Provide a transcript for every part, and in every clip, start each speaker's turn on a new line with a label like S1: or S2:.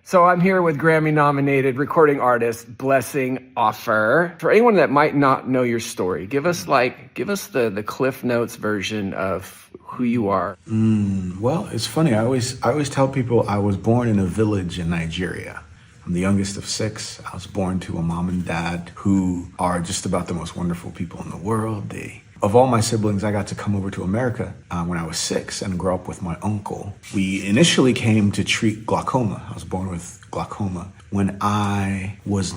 S1: So I'm here with Grammy-nominated recording artist Blessing Offor. For anyone that might not know your story, give us the Cliff Notes version of who you are.
S2: Well, it's funny. I always tell people I was born in a village in Nigeria. I'm the youngest of 6. I was born to a mom and dad who are just about the most wonderful people in the world. Of all my siblings, I got to come over to America when I was 6 and grow up with my uncle. We initially came to treat glaucoma. I was born with glaucoma. When I was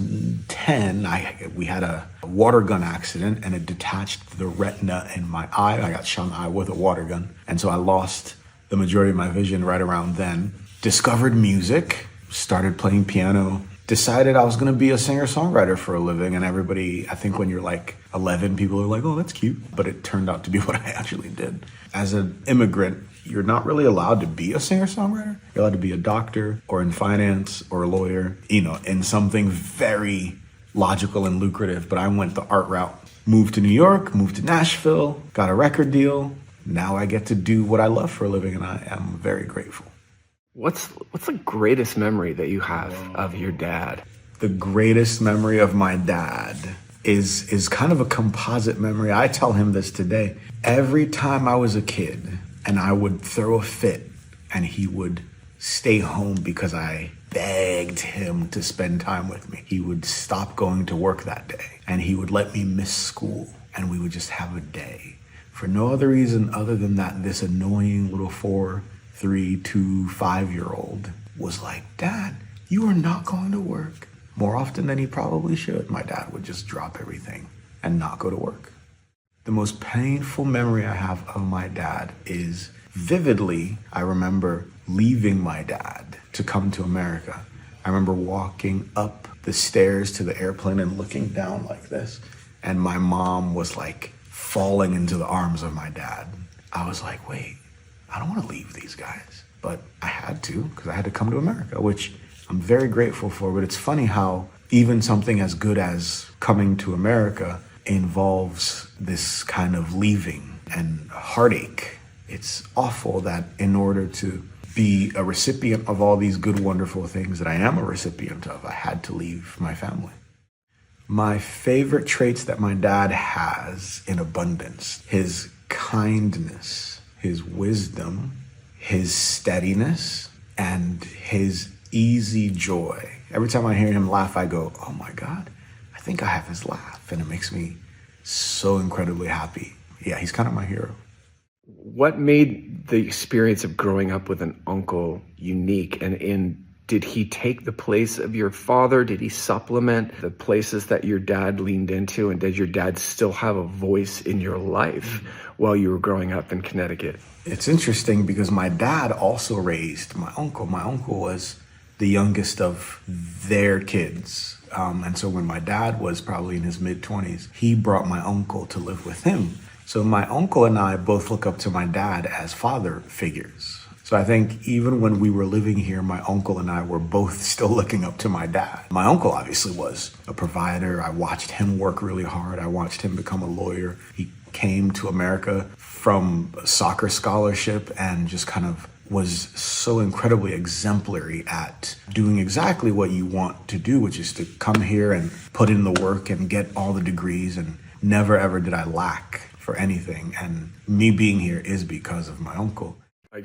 S2: 10, we had a water gun accident and it detached the retina in my eye. I got shot in the eye with a water gun. And so I lost the majority of my vision right around then. Discovered music, started playing piano, decided I was going to be a singer-songwriter for a living. And everybody, I think when you're like 11, people are like, oh, that's cute. But it turned out to be what I actually did. As an immigrant, you're not really allowed to be a singer-songwriter. You're allowed to be a doctor or in finance or a lawyer, in something very logical and lucrative. But I went the art route. Moved to New York, moved to Nashville, got a record deal. Now I get to do what I love for a living, and I am very grateful.
S1: What's the greatest memory that you have of your dad?
S2: The greatest memory of my dad is kind of a composite memory. I tell him this today. Every time I was a kid and I would throw a fit and he would stay home because I begged him to spend time with me, he would stop going to work that day and he would let me miss school and we would just have a day. For no other reason other than that this annoying little 4, 3, 2, 5-year-old was like, Dad, you are not going to work. More often than he probably should, my dad would just drop everything and not go to work. The most painful memory I have of my dad is vividly, I remember leaving my dad to come to America. I remember walking up the stairs to the airplane and looking down like this. And my mom was like falling into the arms of my dad. I was like, wait, I don't want to leave these guys. But I had to, because I had to come to America, which I'm very grateful for. But it's funny how even something as good as coming to America involves this kind of leaving and heartache. It's awful that in order to be a recipient of all these good, wonderful things that I am a recipient of, I had to leave my family. My favorite traits that my dad has in abundance: his kindness, his wisdom, his steadiness, and his easy joy. Every time I hear him laugh, I go, oh my God, I think I have his laugh. And it makes me so incredibly happy. Yeah, he's kind of my hero.
S1: What made the experience of growing up with an uncle unique? And did he take the place of your father? Did he supplement the places that your dad leaned into? And did your dad still have a voice in your life while you were growing up in Connecticut?
S2: It's interesting because my dad also raised my uncle. My uncle was the youngest of their kids. And so when my dad was probably in his mid-20s, he brought my uncle to live with him. So my uncle and I both look up to my dad as father figures. So I think even when we were living here, my uncle and I were both still looking up to my dad. My uncle obviously was a provider. I watched him work really hard. I watched him become a lawyer. He came to America from a soccer scholarship and just kind of was so incredibly exemplary at doing exactly what you want to do, which is to come here and put in the work and get all the degrees. And never ever did I lack for anything. And me being here is because of my uncle.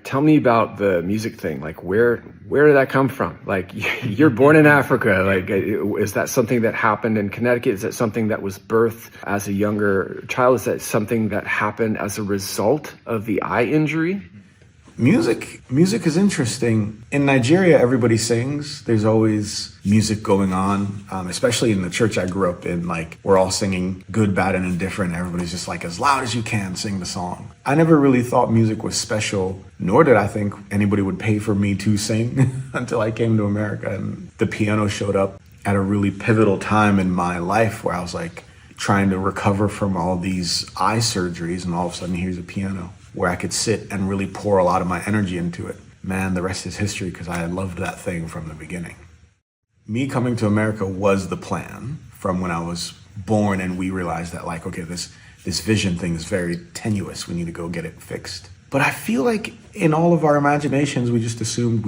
S1: Tell me about the music thing. Where did that come from? You're born in Africa. Is that something that happened in Connecticut? Is that something that was birthed as a younger child? Is that something that happened as a result of the eye injury?
S2: Music is interesting. In Nigeria, everybody sings. There's always music going on, especially in the church I grew up in. We're all singing good, bad, and indifferent. Everybody's just as loud as you can, sing the song. I never really thought music was special, nor did I think anybody would pay for me to sing until I came to America. And the piano showed up at a really pivotal time in my life where I was trying to recover from all these eye surgeries, and all of a sudden here's a piano where I could sit and really pour a lot of my energy into it. Man, the rest is history, because I loved that thing from the beginning. Me coming to America was the plan from when I was born, and we realized that okay, this vision thing is very tenuous. We need to go get it fixed. But I feel like in all of our imaginations, we just assumed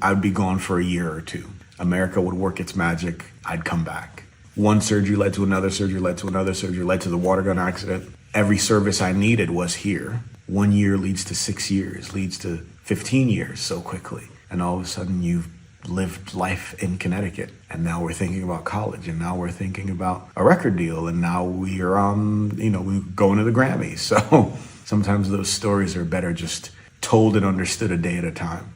S2: I'd be gone for a year or two. America would work its magic. I'd come back. One surgery led to another surgery, led to another surgery, led to the water gun accident. Every service I needed was here. 1 year leads to 6 years, leads to 15 years so quickly. And all of a sudden you've lived life in Connecticut. And now we're thinking about college. And now we're thinking about a record deal. And now we are on, we're going to the Grammy. So sometimes those stories are better just told and understood a day at a time.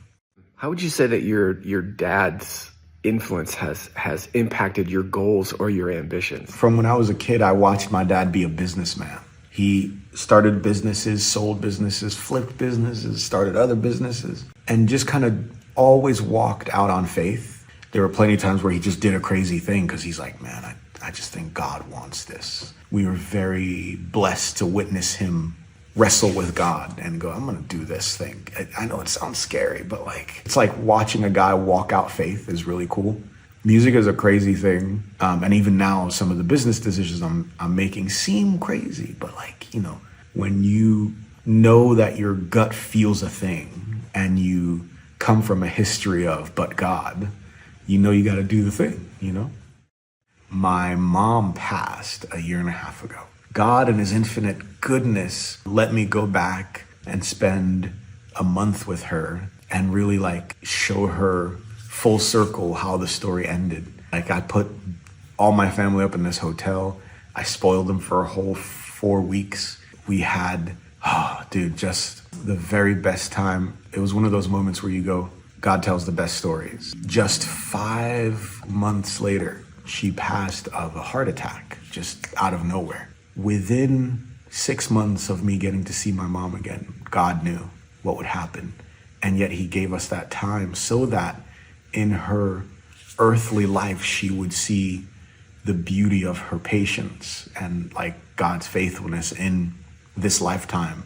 S1: How would you say that your dad's influence has impacted your goals or your ambitions?
S2: From when I was a kid, I watched my dad be a businessman. He started businesses, sold businesses, flipped businesses, started other businesses, and just kind of always walked out on faith. There were plenty of times where he just did a crazy thing because he's like, man, I just think God wants this. We were very blessed to witness him wrestle with God and go, I'm going to do this thing. I know it sounds scary, but it's like watching a guy walk out faith is really cool. Music is a crazy thing. And even now, some of the business decisions I'm making seem crazy, but when you know that your gut feels a thing and you come from a history of, but God, you got to do the thing, My mom passed a year and a half ago. God in his infinite goodness let me go back and spend a month with her and really show her full circle how the story ended. I put all my family up in this hotel. I spoiled them for a whole 4 weeks. We had, just the very best time. It was one of those moments where you go, God tells the best stories. Just 5 months later, she passed of a heart attack, just out of nowhere. Within 6 months of me getting to see my mom again, God knew what would happen. And yet he gave us that time so that in her earthly life, she would see the beauty of her patience and God's faithfulness in this lifetime.